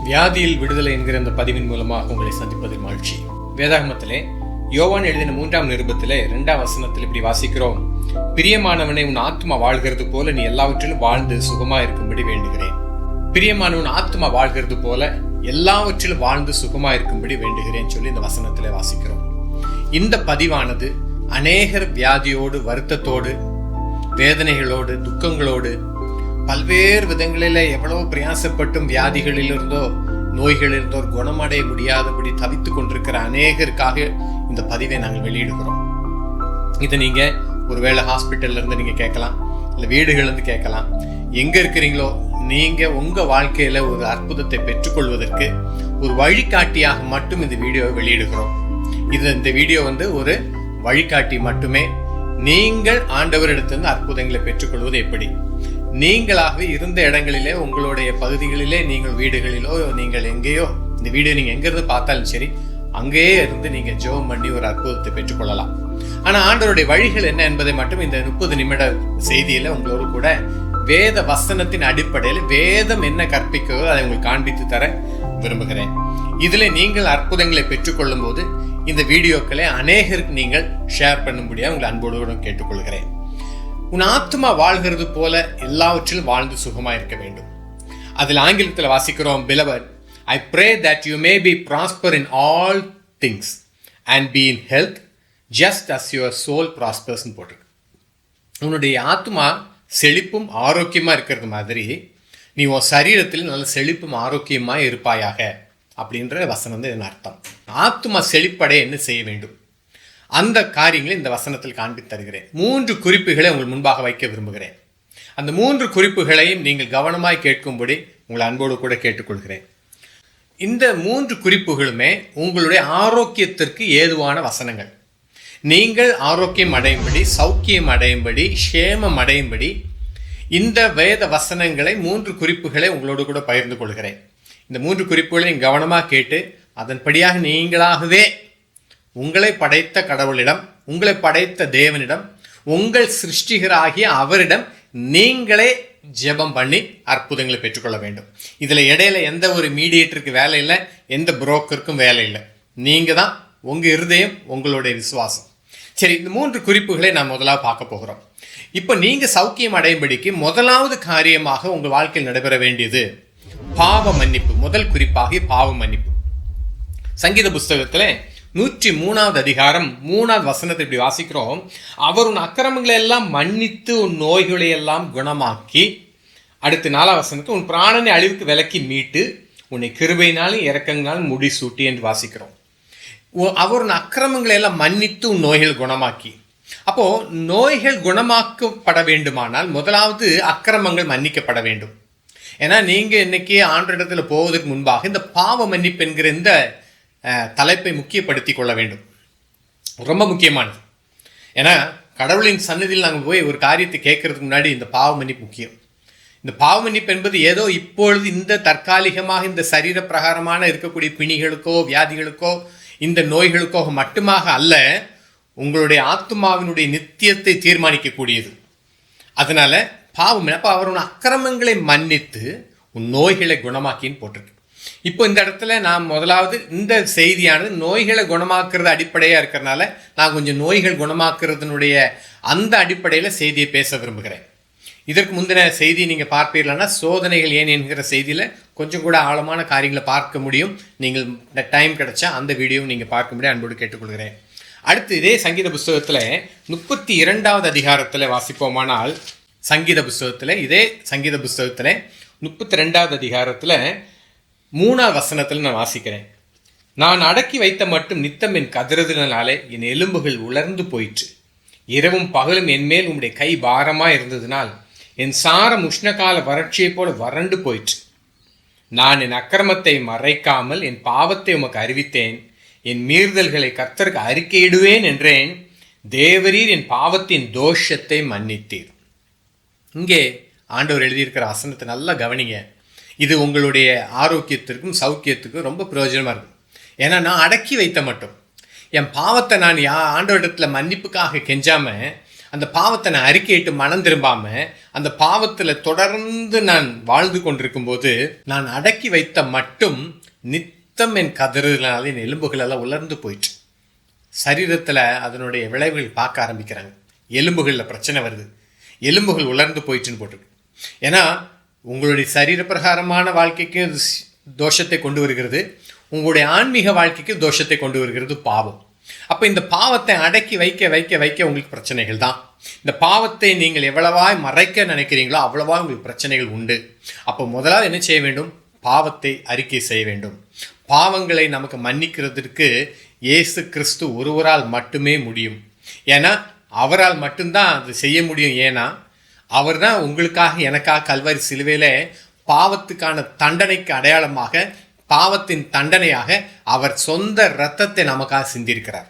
வியாதியில் விடுதலை என்கிற அந்த பதிவின் மூலமாக உங்களை சந்திப்பதில் மகிழ்ச்சி. வேதாகமத்திலே யோவான் எழுதின 3ஆம் நிருபத்திலே 2ஆம் வசனத்தில் இப்படி வாசிக்கிறோம். பிரியமானவனை, உன் ஆத்மா வாழ்கிறது போல நீ எல்லாவற்றிலும் வாழ்ந்து சுகமா இருக்கும்படி வேண்டுகிறேன். பிரியமானவன் ஆத்மா வாழ்கிறது போல எல்லாவற்றிலும் வாழ்ந்து சுகமா இருக்கும்படி வேண்டுகிறேன் சொல்லி இந்த வசனத்திலே வாசிக்கிறோம். இந்த பதிவானது அநேகர் வியாதியோடு, வருத்தத்தோடு, வேதனைகளோடு, துக்கங்களோடு, பல்வேறு விதங்களில எவ்வளவு பிரயாசப்பட்டும் வியாதிகளிலிருந்தோ நோய்களிலிருந்தோ குணமடைய முடியாதபடி தவித்துக் கொண்டிருக்கிற அநேகருக்காக இந்த பதிவை நாங்கள் வெளியிடுகிறோம். இதை நீங்க ஒருவேளை ஹாஸ்பிட்டல்ல இருந்து நீங்க கேட்கலாம், இல்ல வீடுகள் இருந்து கேட்கலாம். எங்க இருக்கிறீங்களோ நீங்க உங்க வாழ்க்கையில ஒரு அற்புதத்தை பெற்றுக்கொள்வதற்கு ஒரு வழிகாட்டியாக மட்டும் இந்த வீடியோவை வெளியிடுகிறோம். இந்த வீடியோ ஒரு வழிகாட்டி மட்டுமே. நீங்கள் ஆண்டவரிடத்திலிருந்து அற்புதங்களை பெற்றுக்கொள்வது எப்படி? நீங்களாகவே இருந்த இடங்களிலே, உங்களுடைய பகுதிகளிலே, நீங்கள் வீடுகளிலோ, நீங்கள் எங்கேயோ இந்த வீடியோ நீங்க எங்க இருந்து பார்த்தாலும் சரி, அங்கேயே இருந்து நீங்க ஜெபம் பண்ணி ஒரு அற்புதத்தை பெற்றுக்கொள்ளலாம். ஆனா ஆண்டவருடைய வழிகள் என்ன என்பதை மட்டும் இந்த 30 நிமிட செய்தியில உங்களோடு கூட வேத வசனத்தின் அடிப்படையில் வேதம் என்ன கற்பிக்கிறதோ அதை உங்களுக்கு காண்பித்து தர விரும்புகிறேன். இதுல நீங்கள் அற்புதங்களை பெற்றுக்கொள்ளும் போது இந்த வீடியோக்களை அநேகருக்கு நீங்கள் ஷேர் பண்ணும்படியாக உங்களை அன்போடு கேட்டுக்கொள்கிறேன். உன் ஆத்மா வாழ்கிறது போல எல்லாவற்றிலும் வாழ்ந்து சுகமா இருக்க வேண்டும். அதில் ஆங்கிலத்தில் வாசிக்கிறோம், Beloved, I pray that you may be prosper in all things and be in health just as your soul prospers ன்னு போட்டிருக்கு. உன்னுடைய ஆத்மா செழிப்பும் ஆரோக்கியமா இருக்கிறது மாதிரி நீ உன் சரீரத்தில் நல்ல செழிப்பும் ஆரோக்கியமா இருப்பாயாக அப்படின்ற வசனம் இதன் அர்த்தம். ஆத்மா செழிப்படைய என்ன செய்ய வேண்டும்? அந்த காரியங்களை இந்த வசனத்தில் காண்பித்து தருகிறேன். 3 குறிப்புகளை உங்கள் முன்பாக வைக்க விரும்புகிறேன். அந்த 3 குறிப்புகளையும் நீங்கள் கவனமாய் கேட்கும்படி உங்கள் அன்போடு கூட கேட்டுக்கொள்கிறேன். இந்த 3 குறிப்புகளுமே உங்களுடைய ஆரோக்கியத்திற்கு ஏதுவான வசனங்கள். நீங்கள் ஆரோக்கியம் அடையும்படி, சௌக்கியம் அடையும்படி, க்ஷேமம் அடையும்படி இந்த வேத வசனங்களை 3 குறிப்புகளை உங்களோடு கூட பகிர்ந்து கொள்கிறேன். இந்த 3 குறிப்புகளை நீங்கள் கவனமாக கேட்டு அதன்படியாக நீங்களாகவே உங்களை படைத்த கடவுளிடம், உங்களை படைத்த தேவனிடம், உங்கள் சிருஷ்டிகராகிய அவரிடம் நீங்களே ஜெபம் பண்ணி அற்புதங்களை பெற்றுக்கொள்ள வேண்டும். இதுல இடையில எந்த ஒரு மீடியேட்டருக்கு வேலை இல்லை, எந்த புரோக்கருக்கும் வேலை இல்லை. நீங்க தான், உங்க இருதயம், உங்களுடைய விசுவாசம். சரி, இந்த 3 குறிப்புகளை நான் முதலாவது பார்க்க போகிறோம். இப்போ நீங்க சௌக்கியம் அடையும்படிக்கு முதலாவது காரியமாக உங்கள் வாழ்க்கையில் நடைபெற வேண்டியது பாவ மன்னிப்பு. முதல் குறிப்பாக பாவ மன்னிப்பு. சங்கீத புஸ்தகத்துல 103வது அதிகாரம் 3வது வசனத்தை இப்படி வாசிக்கிறோம். அவர் உன் அக்கிரமங்களை எல்லாம் மன்னித்து உன் நோய்களை எல்லாம் குணமாக்கி, அடுத்து 4வது வசனத்தை உன் பிராணனை அழிவுக்கு விலக்கி மீட்டு உன்னை கிருபையினாலும் இரக்கங்களாலும் முடிசூட்டி என்று வாசிக்கிறோம். அவர் உன் அக்கிரமங்களை எல்லாம் மன்னித்து உன் நோய்கள் குணமாக்கி. அப்போ நோய்கள் குணமாக்கப்பட வேண்டுமானால் முதலாவது அக்கிரமங்கள் மன்னிக்கப்பட வேண்டும். ஏன்னா நீங்க இன்னைக்கு ஆண்டவரிடத்துல போவதற்கு முன்பாக இந்த பாவ மன்னிப்பு என்கிற இந்த தலைப்பை முக்கியப்படுத்தி கொள்ள வேண்டும். ரொம்ப முக்கியமானது. ஏன்னா கடவுளின் சன்னதியில் நாங்கள் போய் ஒரு காரியத்தை கேட்கறதுக்கு முன்னாடி இந்த பாவ மன்னிப்பு முக்கியம். இந்த பாவ மன்னிப்பு என்பது ஏதோ இப்பொழுது இந்த தற்காலிகமாக இந்த சரீர பிரகாரமான இருக்கக்கூடிய பிணிகளுக்கோ வியாதிகளுக்கோ இந்த நோய்களுக்கோ மட்டுமாக அல்ல, உங்களுடைய ஆத்மாவினுடைய நித்தியத்தை தீர்மானிக்கக்கூடியது. அதனால பாவம், அப்போ அவர் உன் அக்கிரமங்களை மன்னித்து உன் நோய்களை குணமாக்கின்னு போட்டிருக்கு. இப்போ இந்த இடத்துல நான் முதலாவது இந்த செய்தியானது நோய்களை குணமாக்குறது அடிப்படையா இருக்கிறதுனால நான் கொஞ்சம் நோய்கள் குணமாக்குறதுனுடைய அந்த அடிப்படையில் செய்தியை பேச விரும்புகிறேன். இதற்கு முந்தின செய்தி நீங்க பார்ப்பீர்கள்னா சோதனைகள் ஏன் என்கிற செய்தியில கொஞ்சம் கூட ஆழமான காரியங்களை பார்க்க முடியும். நீங்கள் டைம் கிடைச்சா அந்த வீடியோவை நீங்க பார்க்க முடியும், அன்போடு கேட்டுக்கொள்கிறேன். அடுத்து இதே சங்கீத புஸ்தகத்துல 32வது அதிகாரத்துல வாசிப்போமானால், சங்கீத புஸ்தகத்துல 32வது அதிகாரத்துல 3வது வசனத்தில் நான் வாசிக்கிறேன். நான் அடக்கி வைத்த மட்டும் நித்தம் என் கதறுதலினாலே என் எலும்புகள் உலர்ந்து போயிற்று. இரவும் பகலும் என்மேல் உம்முடைய கை பாரமாய் இருந்ததினால் என் சாரம் உஷ்ணகால வறட்சியை போல வறண்டு போயிற்று. நான் என் அக்கிரமத்தை மறைக்காமல் என் பாவத்தை உமக்கு அறிவித்தேன். என் மீறுதல்களை கர்த்தருக்கு அறிக்கையிடுவேன் என்றேன். தேவரீர் என் பாவத்தின் தோஷத்தை மன்னித்தீர். இங்கே ஆண்டவர் எழுதியிருக்கிற வசனத்தை நல்லா கவனிங்க. இது உங்களுடைய ஆரோக்கியத்திற்கும் சௌக்கியத்துக்கும் ரொம்ப பிரயோஜனமாக இருக்கும். ஏன்னா நான் அடக்கி வைத்த மட்டும் என் பாவத்தை நான் ஆண்டவரிடத்தில் மன்னிப்புக்காக கெஞ்சாம அந்த பாவத்தை நான் அறிக்கையிட்டு மனம் திரும்பாம அந்த பாவத்துல தொடர்ந்து நான் வாழ்ந்து கொண்டிருக்கும் போது நான் அடக்கி வைத்த மட்டும் நித்தம் என் கதறுதலால் என் எலும்புகள் எல்லாம் உலர்ந்து போயிட்டு சரீரத்துல அதனுடைய விளைவுகள் பார்க்க ஆரம்பிக்கிறாங்க. எலும்புகள்ல பிரச்சனை வருது, எலும்புகள் உலர்ந்து போயிட்டுன்னு போட்டிருக்கு. ஏன்னா உங்களுடைய சரீர பிரகாரமான வாழ்க்கைக்கு தோஷத்தை கொண்டு வருகிறது, உங்களுடைய ஆன்மீக வாழ்க்கைக்கு தோஷத்தை கொண்டு வருகிறது பாவம். அப்போ இந்த பாவத்தை அடக்கி வைக்க வைக்க வைக்க உங்களுக்கு பிரச்சனைகள் தான். இந்த பாவத்தை நீங்கள் எவ்வளவாய் மறைக்க நினைக்கிறீங்களோ அவ்வளவா உங்களுக்கு பிரச்சனைகள் உண்டு. அப்போ முதலாவது என்ன செய்ய வேண்டும்? பாவத்தை அறிக்கை செய்ய வேண்டும். பாவங்களை நமக்கு மன்னிக்கிறதுக்கு இயேசு கிறிஸ்து ஒருவரால் மட்டுமே முடியும். ஏன்னா அவரால் மட்டும்தான் அது செய்ய முடியும். ஏன்னா அவர் தான் உங்களுக்காக எனக்காக கல்வாரி சிலுவையில பாவத்துக்கான தண்டனைக்கு அடையாளமாக, பாவத்தின் தண்டனையாக அவர் சொந்த இரத்தத்தை நமக்காக சிந்திருக்கிறார்.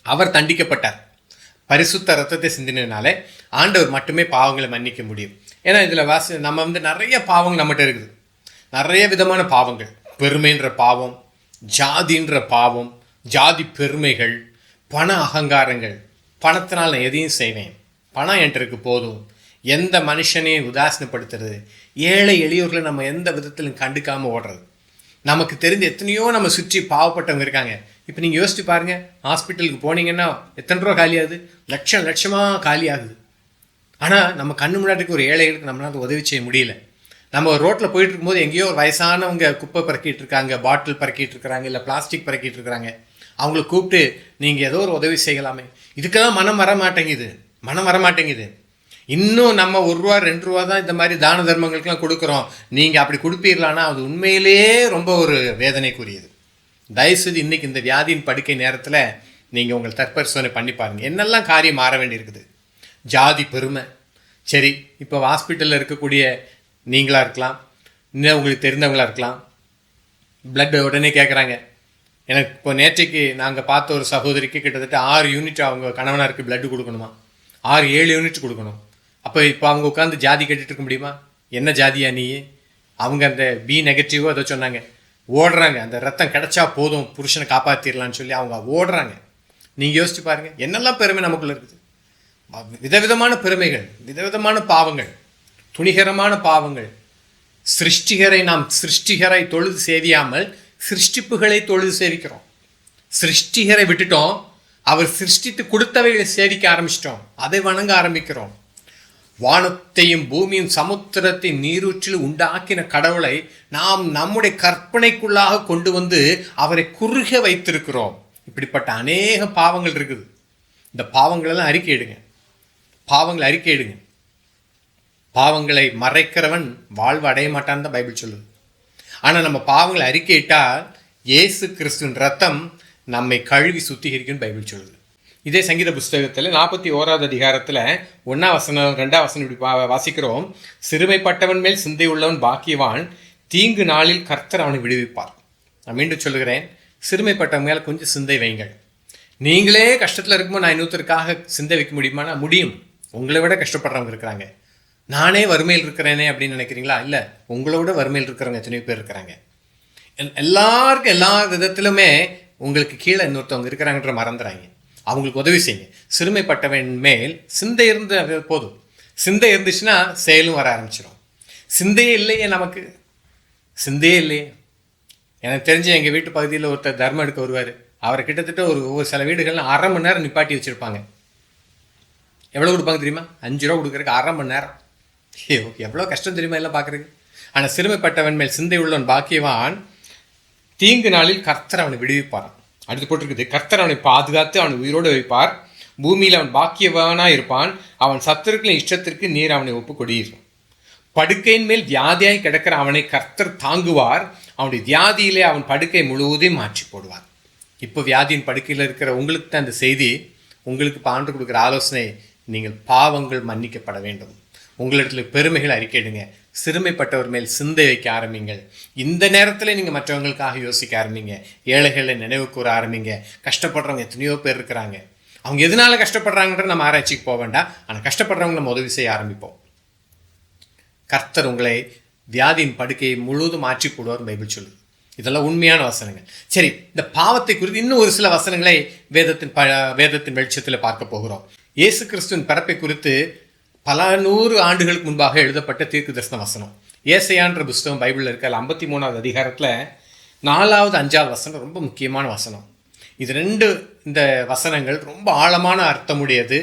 அவர் தண்டிக்கப்பட்டார். பரிசுத்த இரத்தத்தை சிந்தினாலே ஆண்டவர் மட்டுமே பாவங்களை மன்னிக்க முடியும். ஏன்னா இதில் நம்ம நிறைய பாவங்கள் நம்மகிட்ட இருக்குது. நிறைய விதமான பாவங்கள். பெருமைன்ற பாவம், ஜாதின்ற பாவம், ஜாதி பெருமைகள், பண அகங்காரங்கள். பணத்தினால் நான் எதையும் செய்வேன், பணம் என்கிட்ட இருக்கு போதும், எந்த மனுஷனையும் உதாசீனப்படுத்துறது, ஏழை எளியோர்களை நம்ம எந்த விதத்திலும் கண்டுக்காமல் ஓடுறது. நமக்கு தெரிஞ்ச எத்தனையோ நம்ம சுற்றி பாவப்பட்டவங்க இருக்காங்க. இப்போ நீங்கள் யோசிச்சு பாருங்கள், ஹாஸ்பிட்டலுக்கு போனீங்கன்னா எத்தனை ரூபா காலியாகுது? லட்சமாக காலியாகுது. ஆனால் நம்ம கண்ணு முன்னாடிக்கு ஒரு ஏழைகளுக்கு நம்மளால உதவி செய்ய முடியல. நம்ம ரோட்டில் போயிட்டு இருக்கும்போது எங்கேயோ ஒரு வயசானவங்க குப்பை பறக்கிட்டு இருக்காங்க, பாட்டில் பறக்கிட்டு இருக்கிறாங்க, இல்லை பிளாஸ்டிக் பறக்கிட்டு இருக்கிறாங்க. அவங்கள கூப்பிட்டு நீங்கள் ஏதோ ஒரு உதவி செய்யலாமே. இதுக்கெல்லாம் மனம் வர மாட்டேங்குது. இன்னும் நம்ம ₹1 ₹2 தான் இந்த மாதிரி தான தர்மங்களுக்கெல்லாம் கொடுக்குறோம். நீங்கள் அப்படி கொடுப்பீர்களானா அது உண்மையிலேயே ரொம்ப ஒரு வேதனைக்குரியது. தயவுசெய்து இன்னைக்கு இந்த வியாதியின் படுக்கை நேரத்தில் நீங்கள் உங்கள் தற்பரிசோதனை பண்ணி பாருங்கள். என்னெல்லாம் காரியம் மாற வேண்டியிருக்குது. ஜாதி பெருமை. சரி, இப்போ ஹாஸ்பிட்டலில் இருக்கக்கூடிய நீங்களாக இருக்கலாம், இன்னும் உங்களுக்கு தெரிந்தவங்களாக இருக்கலாம். பிளட் உடனே கேட்குறாங்க. எனக்கு இப்போ நேற்றைக்கு நாங்கள் பார்த்த ஒரு சகோதரிக்கு கிட்டத்தட்ட 6 யூனிட் அவங்க கணவனாருக்கு பிளட்டு கொடுக்கணுமா, 6-7 யூனிட் கொடுக்கணும். அப்போ இப்போ அவங்க உட்காந்து ஜாதி கேட்டுட்டு இருக்க முடியுமா? என்ன ஜாதியா நீ? அவங்க அந்த பி நெகட்டிவோ அதை சொன்னாங்க, ஓடுறாங்க. அந்த ரத்தம் கிடைச்சா போதும், புருஷனை காப்பாற்றிடலான்னு சொல்லி அவங்க ஓடுறாங்க. நீங்கள் யோசிச்சு பாருங்கள், என்னெல்லாம் பெருமை நமக்குள்ள இருக்குது. விதவிதமான பெருமைகள், விதவிதமான பாவங்கள், துணிகரமான பாவங்கள். சிருஷ்டிகரை தொழுது சேவியாமல் சிருஷ்டிப்புகளை தொழுது சேவிக்கிறோம். சிருஷ்டிகரை விட்டுட்டோம், அவர் சிருஷ்டித்து கொடுத்தவைகளை சேவிக்க ஆரம்பிச்சிட்டோம், அதை வணங்க ஆரம்பிக்கிறோம். வானத்தையும் பூமியும் சமுத்திரத்தை நீரூற்றில் உண்டாக்கின கடவுளை நாம் நம்முடைய கற்பனைக்குள்ளாக கொண்டு வந்து அவரை குறுக வைத்திருக்கிறோம். இப்படிப்பட்ட அநேக பாவங்கள் இருக்குது. இந்த பாவங்களெல்லாம் அறிக்கையிடுங்க. பாவங்களை மறைக்கிறவன் வாழ்வு அடைய மாட்டான்னு தான் பைபிள் சொல்லுது. ஆனால் நம்ம பாவங்களை அறிக்கையிட்டால் இயேசு கிறிஸ்துவின் ரத்தம் நம்மை கழுவி சுத்திகரிக்குன்னு பைபிள் சொல்லுது. இதே சங்கீத புஸ்தகத்தில் 41வது அதிகாரத்தில் 1ஆம் வசனம் 2ஆம் வசனம் இப்படி வாசிக்கிறோம். சிறுமைப்பட்டவன் மேல் சிந்தை உள்ளவன் பாக்கியவான், தீங்கு நாளில் கர்த்தர் அவனை விடுவிப்பார். நான் மீண்டும் சொல்லுகிறேன், சிறுமைப்பட்டவன் மேலே கொஞ்சம் சிந்தை வைங்கள். நீங்களே கஷ்டத்தில் இருக்கும்போது நான் இன்னொருத்தருக்காக சிந்தை வைக்க முடியுமானா முடியும். உங்களை விட கஷ்டப்படுறவங்க இருக்கிறாங்க. நானே வறுமையில் இருக்கிறேனே அப்படின்னு நினைக்கிறீங்களா? இல்லை, உங்களை விட வறுமையில் இருக்கிறவங்க எத்தனையோ பேர் இருக்கிறாங்க. எல்லாருக்கும் எல்லா விதத்திலுமே உங்களுக்கு கீழே இன்னொருத்தவங்க இருக்கிறாங்கன்ற மறந்துறாங்க. அவங்களுக்கு உதவி செய்யுங்க. சிறுமைப்பட்டவன் மேல் சிந்தை இருந்து போதும். சிந்தை இருந்துச்சுன்னா செயலும் வர ஆரம்பிச்சிடும். சிந்தையே இல்லையே, நமக்கு சிந்தையே இல்லையே. எனக்கு தெரிஞ்ச எங்கள் வீட்டு பகுதியில் ஒருத்தர் தர்மம் எடுக்க வருவார். அவரை கிட்டத்தட்ட ஒரு சில வீடுகள்லாம் 1/2 மணி நேரம் நிப்பாட்டி வச்சுருப்பாங்க. எவ்வளோ கொடுப்பாங்க தெரியுமா? 5 ரூபா கொடுக்குறதுக்கு 1/2 மணி நேரம். எவ்வளோ கஷ்டம் தெரியுமா எல்லாம் பார்க்குறதுக்கு. ஆனால் சிறுமைப்பட்டவன் மேல் சிந்தை உள்ளவன் பாக்கியவான், தீங்கு நாளில் கர்த்தர் அவனை விடுவிப்பார். அடுத்து போட்டிருக்குது, கர்த்தர் அவனை பாதுகாத்து அவனை உயிரோடு வைப்பார். பூமியில் அவன் பாக்கியவானாக இருப்பான். அவன் சத்துருக்களின் இஷ்டத்திற்கு நீர் அவனை ஒப்பு கொடீர். படுக்கையின் மேல் வியாதியாய் கிடக்கிற அவனை கர்த்தர் தாங்குவார். அவனுடைய வியாதியிலே அவன் படுக்கை முழுவதையும் மாற்றி போடுவார். இப்போ வியாதியின் படுக்கையில் இருக்கிற உங்களுக்கு தான் இந்த செய்தி. உங்களுக்கு ஆண்டு கொடுக்குற ஆலோசனை, நீங்கள் பாவங்கள் மன்னிக்கப்பட வேண்டும். உங்களிடத்தில் பெருமைகள் அறிக்கையிடுங்க. சிறுமைப்பட்டவர் மேல் சிந்தை வைக்க ஆரம்பிங்கள். இந்த நேரத்தில் நீங்கள் மற்றவங்களுக்காக யோசிக்க ஆரம்பிங்க. ஏழைகளை நினைவு கூற ஆரம்பிங்க. கஷ்டப்படுறவங்க எத்தனையோ பேர் இருக்கிறாங்க. அவங்க எதனால கஷ்டப்படுறாங்கன்ற நம்ம ஆராய்ச்சிக்கு போக வேண்டாம். ஆனால் கஷ்டப்படுறவங்க நம்ம உதவி செய்ய ஆரம்பிப்போம். கர்த்தர் உங்களை வியாதியின் படுக்கையை முழுவதும் மாற்றி போடுவார் பைபிள் சொல்லுது. இதெல்லாம் உண்மையான வசனங்கள். சரி, இந்த பாவத்தை குறித்து இன்னும் ஒரு சில வசனங்களை வேதத்தின் வெளிச்சத்தில் பார்க்க போகிறோம். இயேசு கிறிஸ்துவின் பிறப்பை குறித்து பல 100 ஆண்டுகளுக்கு முன்பாக எழுதப்பட்ட தீர்க்கதரிசன வசனம். ஏசாயான்ற புஸ்தகம் பைபிளில் இருக்க 53வது அதிகாரத்தில் 4வது 5வது வசனம் ரொம்ப முக்கியமான வசனம். இது இந்த வசனங்கள் ரொம்ப ஆழமான அர்த்தமுடையது,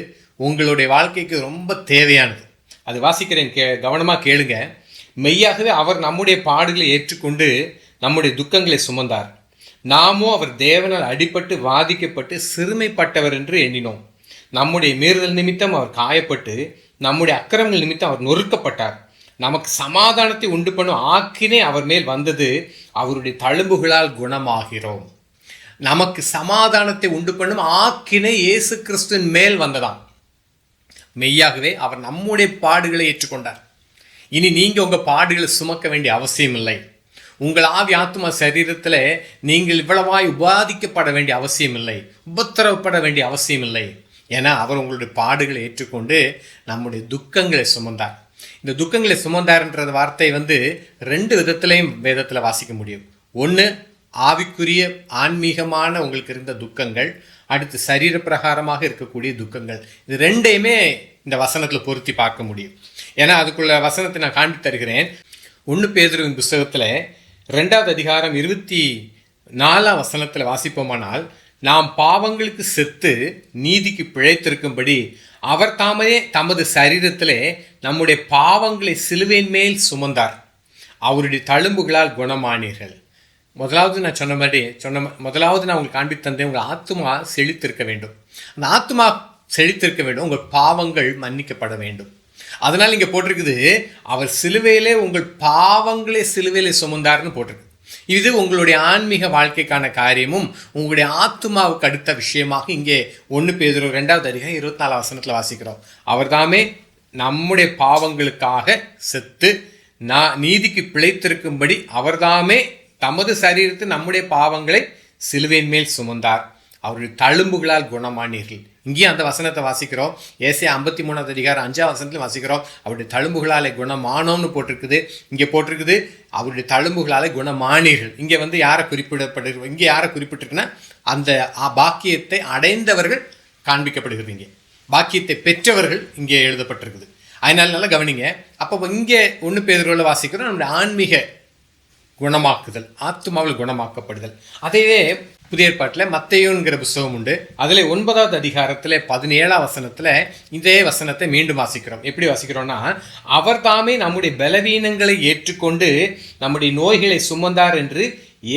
உங்களுடைய வாழ்க்கைக்கு ரொம்ப தேவையானது. அது வாசிக்கிறேன், கவனமாக கேளுங்க. மெய்யாகவே அவர் நம்முடைய பாடுகளை ஏற்றுக்கொண்டு நம்முடைய துக்கங்களை சுமந்தார். நாமோ அவர் தேவனால் அடிபட்டு வாதிக்கப்பட்டு சிறுமைப்பட்டவர் என்று எண்ணினோம். நம்முடைய மீறுதல் நிமித்தம் அவர் காயப்பட்டு நம்முடைய அக்கிரமங்கள் நிமித்தம் அவர் நொறுக்கப்பட்டார். நமக்கு சமாதானத்தை உண்டு பண்ணும் ஆக்கினை அவர் மேல் வந்தது, அவருடைய தழும்புகளால் குணமாகிறோம். நமக்கு சமாதானத்தை உண்டு பண்ணும் ஆக்கினை இயேசு கிறிஸ்துவின் மேல் வந்ததாம். மெய்யாகவே அவர் நம்முடைய பாடுகளை ஏற்றுக்கொண்டார். இனி நீங்க உங்க பாடுகளை சுமக்க வேண்டிய அவசியம் இல்லை. உங்கள் ஆவி ஆத்மா சரீரத்தில் நீங்கள் இவ்வளவாய் உபாதிக்கப்பட வேண்டிய அவசியம் இல்லை, உபத்திரவப்பட வேண்டிய அவசியம் இல்லை. ஏன்னா அவர் உங்களுடைய பாடுகளை ஏற்றுக்கொண்டு நம்முடைய துக்கங்களை சுமந்தார். இந்த துக்கங்களை சுமந்தார்ன்ற வார்த்தை 2 விதத்திலையும் வேதத்தில் வாசிக்க முடியும். ஒன்று, ஆவிக்குரிய ஆன்மீகமான உங்களுக்கு இருந்த துக்கங்கள், அடுத்து சரீர பிரகாரமாக இருக்கக்கூடிய துக்கங்கள். இது 2யுமே இந்த வசனத்தில் பொருத்தி பார்க்க முடியும். ஏன்னா அதுக்குள்ள வசனத்தை நான் காண்பி தருகிறேன். 1 பேதுருவின் புஸ்தகத்தில் 2வது அதிகாரம் 24ஆம் வசனத்தில் வாசிப்போமானால், நாம் பாவங்களுக்கு செத்து நீதிக்கு பிழைத்திருக்கும்படி அவர் தாமே தமது சரீரத்திலே நம்முடைய பாவங்களை சிலுவையின் மேல் சுமந்தார், அவருடைய தழும்புகளால் குணமானீர்கள். முதலாவது நான் உங்களுக்கு காண்பித்து தந்தேன், உங்கள் ஆத்மா செழித்திருக்க வேண்டும். அந்த ஆத்மா செழித்திருக்க வேண்டும், உங்கள் பாவங்கள் மன்னிக்கப்பட வேண்டும். அதனால் இங்கே போட்டிருக்குது, அவர் சிலுவையிலே உங்கள் பாவங்களே சிலுவையிலே சுமந்தார்னு போட்டிருக்கு. இது உங்களுடைய ஆன்மீக வாழ்க்கைக்கான காரியமும் உங்களுடைய ஆத்மாவுக்கு அடுத்த விஷயமாக இங்கே 1 பேதுரு 2வது அதிகாரம் 24ஆம் வசனத்தில் வாசிக்கிறோம். அவர் தாமே நம்முடைய பாவங்களுக்காக செத்து நீதிக்கு பிழைத்திருக்கும்படி அவர்தாமே தமது சரீரத்தில் நம்முடைய பாவங்களை சிலுவையின் மேல் சுமந்தார், அவருடைய தழும்புகளால் குணமானீர்கள். இங்கேயும் அந்த வசனத்தை வாசிக்கிறோம். ஏசாயா 53வது அதிகாரம் 5ஆம் வசனத்தில் வாசிக்கிறோம், அவருடைய தழும்புகளாலே குணமானோம்னு போட்டிருக்குது. இங்கே போட்டிருக்குது அவருடைய தழும்புகளாலே குணமானீர்கள். இங்கே யாரை குறிப்பிடப்படுகிறது, இங்கே யாரை குறிப்பிட்டிருக்குன்னா அந்த பாக்கியத்தை அடைந்தவர்கள் காண்பிக்கப்படுகிறது. இங்கே பாக்கியத்தை பெற்றவர்கள் இங்கே எழுதப்பட்டிருக்குது. அதனால நல்லா கவனிங்க. அப்போ இங்கே 1 பேதுருவில் வாசிக்கிறோம் நம்முடைய ஆன்மீக குணமாக்குதல், ஆத்மாவில் குணமாக்கப்படுதல். அதையே புதிய ஏற்பாட்டில் மத்தேயுங்கிற புஸ்தகம் உண்டு. அதில் 9வது அதிகாரத்தில் 17ஆம் வசனத்தில் இதே வசனத்தை மீண்டும் வாசிக்கிறோம். எப்படி வாசிக்கிறோம்னா, அவர் தாமே நம்முடைய பலவீனங்களை ஏற்றுக்கொண்டு நம்முடைய நோய்களை சுமந்தார் என்று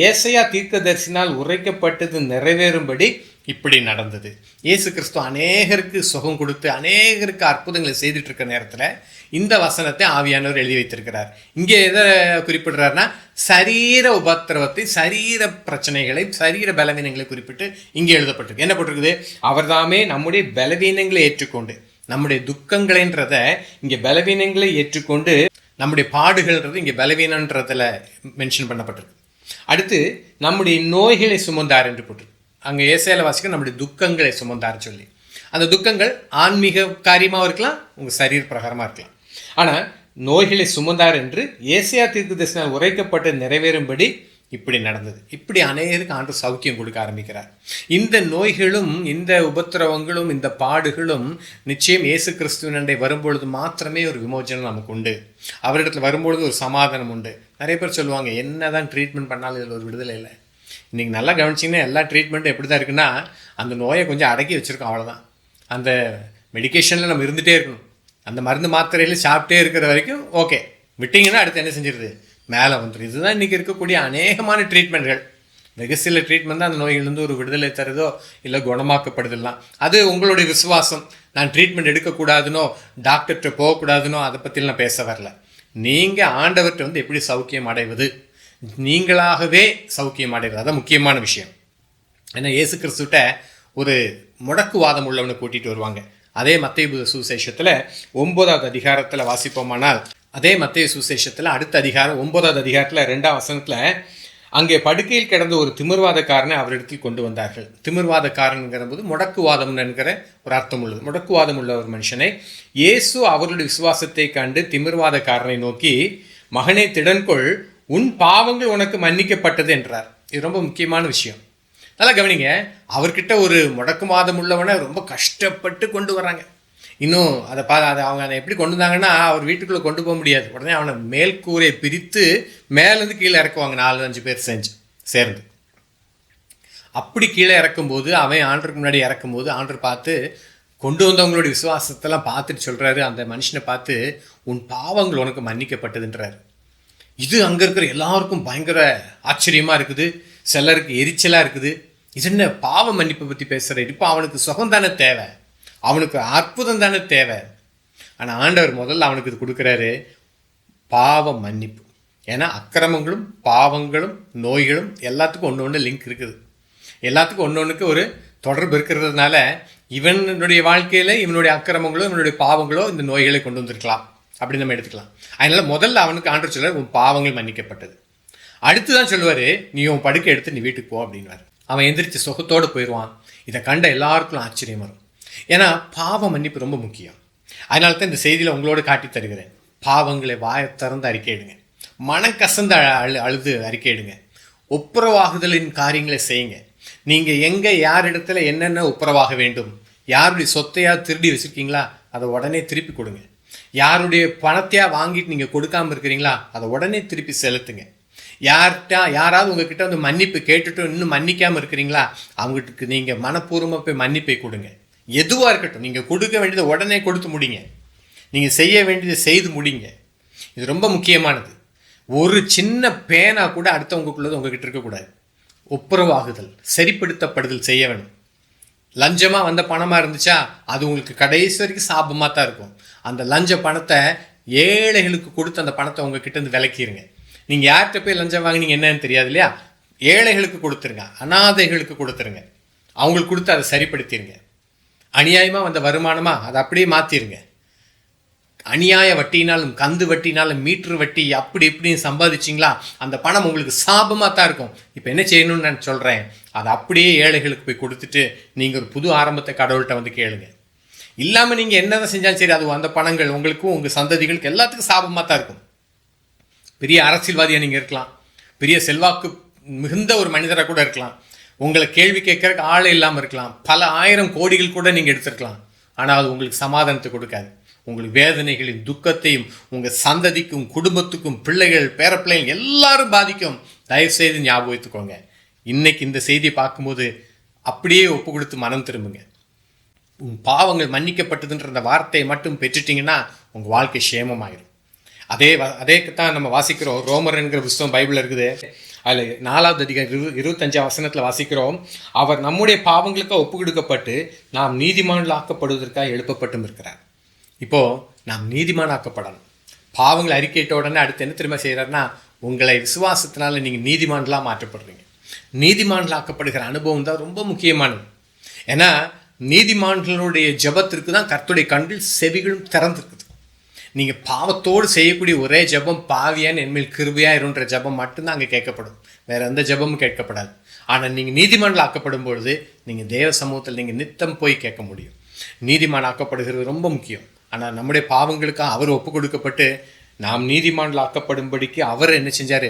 ஏசாயா தீர்க்கதரிசினால் உரைக்கப்பட்டது நிறைவேறும்படி இப்படி நடந்தது. இயேசு கிறிஸ்து அநேகருக்கு சுகம் கொடுத்து அநேகருக்கு அற்புதங்களை செய்துட்டு இருக்க நேரத்தில் இந்த வசனத்தை ஆவியானவர் எழுதி வைத்திருக்கிறார். இங்கே எதை குறிப்பிடுறாருன்னா, சரீர உபத்திரவத்தை, சரீர பிரச்சனைகளை, சரீர பலவீனங்களை குறிப்பிட்டு இங்கே எழுதப்பட்டிருக்கு. என்ன போட்டிருக்குது, அவர் தாமே நம்முடைய பலவீனங்களை ஏற்றுக்கொண்டு, நம்முடைய துக்கங்களைன்றத இங்கே பலவீனங்களை ஏற்றுக்கொண்டு, நம்முடைய பாடுகள்ன்றது இங்கே பலவீனன்றதுல மென்ஷன் பண்ணப்பட்டிருக்கு. அடுத்து நம்முடைய நோய்களை சுமந்தார் என்று போட்டிருக்கு. அங்கே ஏசாயால வாசிக்க நம்முடைய துக்கங்களை சுமந்தார் சொல்லி, அந்த துக்கங்கள் ஆன்மீக காரியமாக இருக்கலாம், உங்கள் சரீர பிரகாரமாக இருக்கலாம். ஆனால் நோய்களை சுமந்தார் என்று ஏசாயா தீர்க்கதரிசியால் உரைக்கப்பட்டு நிறைவேறும்படி இப்படி நடந்தது. இப்படி அநேகருக்கு ஆண்டவர் சௌக்கியம் கொடுக்க ஆரம்பிக்கிறார். இந்த நோய்களும் இந்த உபத்திரவங்களும் இந்த பாடுகளும் நிச்சயம் இயேசு கிறிஸ்துவனுடைய வரும்பொழுது மாத்திரமே ஒரு விமோச்சனம் நமக்கு உண்டு. அவரிடத்துல வரும்பொழுது ஒரு சமாதானம் உண்டு. நிறைய பேர் சொல்லுவாங்க, என்னதான் ட்ரீட்மெண்ட் பண்ணாலும் இதில் ஒரு விடுதலை இல்லை. இன்றைக்கி நல்லா கவனிச்சிங்கன்னா எல்லா ட்ரீட்மெண்ட்டும் எப்படி தான் இருக்குன்னா, அந்த நோயை கொஞ்சம் அடக்கி வச்சுருக்கோம், அவ்வளோதான். அந்த மெடிக்கேஷனில் நம்ம இருந்துகிட்டே இருக்கணும். அந்த மருந்து மாத்திரையில் சாப்பிட்டே இருக்கிற வரைக்கும் ஓகே, விட்டிங்கன்னா அடுத்து என்ன செஞ்சிருது, மேலே வந்துடும். இதுதான் இன்றைக்கி இருக்கக்கூடிய அநேகமான ட்ரீட்மெண்ட்கள். வெகு சில ட்ரீட்மெண்ட் தான் அந்த நோயிலிருந்து ஒரு விடுதலை தருதோ இல்லை குணமாக்கப்படுதெல்லாம். அது உங்களுடைய விசுவாசம். நான் ட்ரீட்மெண்ட் எடுக்கக்கூடாதுனோ டாக்டர்கிட்ட போகக்கூடாதுனோ அதை பற்றிலாம் நான் பேச வரல. நீங்கள் ஆண்டவர்கிட்ட எப்படி சௌக்கியம் அடைவது, நீங்களாகவே சௌக்கியம் அடைவது, அதான் முக்கியமான விஷயம். ஏன்னா இயேசு கிறிஸ்துட்ட ஒரு முடக்குவாதம் உள்ளவனை கூட்டிகிட்டு வருவாங்க. அதே மத்தேயு சுவிசேஷத்தில் 9வது அதிகாரத்தில் வாசிப்போமானால், அதே மத்தேயு சுவிசேஷத்தில் அடுத்த அதிகாரம் 9வது அதிகாரத்தில் 2ஆம் வசனத்தில், அங்கே படுக்கையில் கிடந்த ஒரு திமிர்வாதக்காரனை அவரிடத்தில் கொண்டு வந்தார்கள். திமிர்வாதக்காரன்கிற போது முடக்குவாதம் என்கிற ஒரு அர்த்தம் உள்ளது. முடக்குவாதம் உள்ள ஒரு மனுஷனை இயேசு அவருடைய விசுவாசத்தை கண்டு திமிர்வாதக்காரனை நோக்கி, மகனே திடன்கொள், உன் பாவங்கள் உனக்கு மன்னிக்கப்பட்டது என்றார். இது ரொம்ப முக்கியமான விஷயம். நல்லா கவனிங்க, அவர்கிட்ட ஒரு முடக்குவாதம் உள்ளவனை ரொம்ப கஷ்டப்பட்டு கொண்டு வராங்க. இன்னும் அதை அவங்க அதை எப்படி கொண்டு வந்தாங்கன்னா, அவர் வீட்டுக்குள்ளே கொண்டு போக முடியாது. உடனே அவனை மேல்கூரையை பிரித்து மேலேருந்து கீழே இறக்குவாங்க, 4-5 பேர் சேர்ந்து. அப்படி கீழே இறக்கும்போது, அவன் ஆண்டருக்கு முன்னாடி இறக்கும்போது ஆண்டர் பார்த்து கொண்டு வந்தவங்களுடைய விசுவாசத்தெல்லாம் பார்த்துட்டு சொல்கிறாரு, அந்த மனுஷனை பார்த்து, உன் பாவங்கள் உனக்கு மன்னிக்கப்பட்டதுன்றாரு. இது அங்கே இருக்கிற எல்லாருக்கும் பயங்கர ஆச்சரியமாக இருக்குது, சிலருக்கு எரிச்சலாக இருக்குது. இது என்ன பாவ மன்னிப்பை பற்றி பேசுகிறார்? இப்போ அவனுக்கு சுகம் தானே தேவை, அவனுக்கு அற்புதம் தானே தேவை. ஆனால் ஆண்டவர் முதல்ல அவனுக்கு இது கொடுக்குறாரு, பாவ மன்னிப்பு. ஏன்னா அக்கிரமங்களும் பாவங்களும் நோய்களும் எல்லாத்துக்கும் ஒன்று ஒன்று லிங்க் இருக்குது, எல்லாத்துக்கும் ஒன்று ஒன்றுக்கு ஒரு தொடர்பு இருக்கிறதுனால இவனுடைய வாழ்க்கையில் இவனுடைய அக்கிரமங்களோ இவனுடைய பாவங்களோ இந்த நோய்களை கொண்டு வந்திருக்கலாம், அப்படி நம்ம எடுத்துக்கலாம். அதனால முதல்ல அவனுக்கு ஆண்டவர் சொல்லுவார், உன் பாவங்கள் மன்னிக்கப்பட்டது. அடுத்துதான் சொல்லுவார், நீ உன் படுக்கை எடுத்து நீ வீட்டுக்கு போ அப்படின்வார். அவன் எந்திரிச்சு சுகத்தோடு போயிடுவான். இதை கண்ட எல்லாருக்கும் ஆச்சரியம் வரும். ஏன்னா பாவ மன்னிப்பு ரொம்ப முக்கியம். அதனால தான் இந்த செய்தியில் உங்களோட காட்டி தருகிறேன். பாவங்களை வாயை திறந்து அறிக்கையிடுங்க, மனம் கசந்து அழுது அறிக்கையிடுங்க, ஒப்புரவாகுதலின் காரியங்களை செய்யுங்க. நீங்கள் எங்கே யார் இடத்துல என்னென்ன ஒப்புரவாக வேண்டும், யாருடைய சொத்தையாக திருடி வச்சுருக்கீங்களா அதை உடனே திருப்பி கொடுங்க. யாருடைய பணத்தையாக வாங்கிட்டு நீங்கள் கொடுக்காமல் இருக்கிறீங்களா அதை உடனே திருப்பி செலுத்துங்க. யாராவது உங்ககிட்ட வந்து மன்னிப்பு கேட்டுட்டு இன்னும் மன்னிக்காமல் இருக்கிறீங்களா அவங்ககிட்ட நீங்கள் மனப்பூர்வமாக போய் மன்னிப்பை கொடுங்க. எதுவாக இருக்கட்டும், நீங்கள் கொடுக்க வேண்டியதை உடனே கொடுத்து முடிங்க, நீங்கள் செய்ய வேண்டியதை செய்து முடிங்க. இது ரொம்ப முக்கியமானது. ஒரு சின்ன பேனா கூட அடுத்தவங்களுக்குள்ளது உங்ககிட்ட இருக்கக்கூடாது. ஒப்புரவாகுதல், சரிப்படுத்தப்படுதல் செய்ய வேணும். லஞ்சமாக வந்த பணமாக இருந்துச்சா அது உங்களுக்கு கடைசி வரைக்கும் சாபமாக தான் இருக்கும். அந்த லஞ்ச பணத்தை ஏழைகளுக்கு கொடுத்து அந்த பணத்தை உங்ககிட்ட இருந்து விலக்கிடுங்க. நீங்கள் யார்கிட்ட போய் லஞ்சம் வாங்கினீங்க என்னன்னு தெரியாது இல்லையா, ஏழைகளுக்கு கொடுத்துருங்க, அனாதைகளுக்கு கொடுத்துருங்க, அவங்களுக்கு கொடுத்து அதை சரிப்படுத்திடுங்க. அநியாயமாக வந்த வருமானமாக அதை அப்படியே மாற்றிடுங்க. அநியாய வட்டினாலும் கந்து வட்டினாலும் மீட்ரு வட்டி அப்படி இப்படின்னு சம்பாதிச்சிங்களா அந்த பணம் உங்களுக்கு சாபமாக தான் இருக்கும். இப்போ என்ன செய்யணும்னு நான் சொல்கிறேன், அதை அப்படியே ஏழைகளுக்கு போய் கொடுத்துட்டு நீங்கள் ஒரு புது ஆரம்பத்தை கடவுள்கிட்ட வந்து கேளுங்க. இல்லாமல் நீங்கள் என்னதான் செஞ்சாலும் சரி, அது அந்த பணங்கள் உங்களுக்கும் உங்கள் சந்ததிகளுக்கு எல்லாத்துக்கும் சாபமாக தான் இருக்கும். பெரிய அரசியல்வாதியாக நீங்கள் இருக்கலாம், பெரிய செல்வாக்கு மிகுந்த ஒரு மனிதராக கூட இருக்கலாம், உங்களை கேள்வி கேட்கறதுக்கு ஆளே இல்லாமல் இருக்கலாம், பல 1000 கோடிகள் கூட நீங்கள் எடுத்துருக்கலாம். ஆனால் அது உங்களுக்கு சமாதானத்தை கொடுக்காது. உங்களுக்கு வேதனைகளின் துக்கத்தையும் உங்கள் சந்ததிக்கும் குடும்பத்துக்கும் பிள்ளைகள் பேரப்பிள்ளைகள் எல்லாரும் பாதிக்கும். தயவுசெய்து ஞாபகம் வைத்துக்கோங்க. இன்னைக்கு இந்த செய்தியை பார்க்கும்போது அப்படியே ஒப்பு கொடுத்து மனம் திரும்புங்க. உன் பாவங்கள் மன்னிக்கப்பட்டதுன்ற அந்த வார்த்தையை மட்டும் பெற்றுட்டிங்கன்னா உங்கள் வாழ்க்கை சேமமாயிரும். அதேதான் நம்ம வாசிக்கிறோம். ரோமர் என்கிற புத்தகம் பைபிள் இருக்குது, அதில் 4வது அதிகாரம் 25ஆம் வசனத்தில் வாசிக்கிறோம், அவர் நம்முடைய பாவங்களுக்காக ஒப்பு கொடுக்கப்பட்டு நாம் நீதிமான்களாக்கப்படுவதற்காக எழுப்பப்பட்டும் இருக்கிறார். இப்போது நாம் நீதிமானாக்கப்படணும். பாவங்களை அறிக்கையிட்ட உடனே அடுத்து என்ன திரும்ப செய்கிறாருன்னா, உங்களை விசுவாசத்தினால நீங்கள் நீதிமான்களாக மாற்றப்படுறீங்க. நீதிமான்களாக்கப்படுகிற அனுபவம் தான் ரொம்ப முக்கியமானது. ஏன்னா நீதிமான்களுடைய ஜபத்திற்கு தான் கர்த்தருடைய கண்கள் செவிகளும் திறந்திருக்குது. நீங்கள் பாவத்தோடு செய்யக்கூடிய ஒரே ஜபம் பாவியான் என்மேல் கிருபையாயிருன்ற ஜபம் மட்டும்தான் அங்கே கேட்கப்படும், வேற எந்த ஜபமும் கேட்கப்படாது. ஆனால் நீங்கள் நீதிமான்கள் ஆக்கப்படும் பொழுது நீங்கள் தேவ சமூகத்தில் நீங்கள் நித்தம் போய் கேட்க முடியும். நீதிமான் ஆக்கப்படுகிறது ரொம்ப முக்கியம். ஆனால் நம்முடைய பாவங்களுக்காக அவர் ஒப்பு கொடுக்கப்பட்டு நாம் நீதிமான்கள் ஆக்கப்படும்படிக்கு அவர் என்ன செஞ்சார்,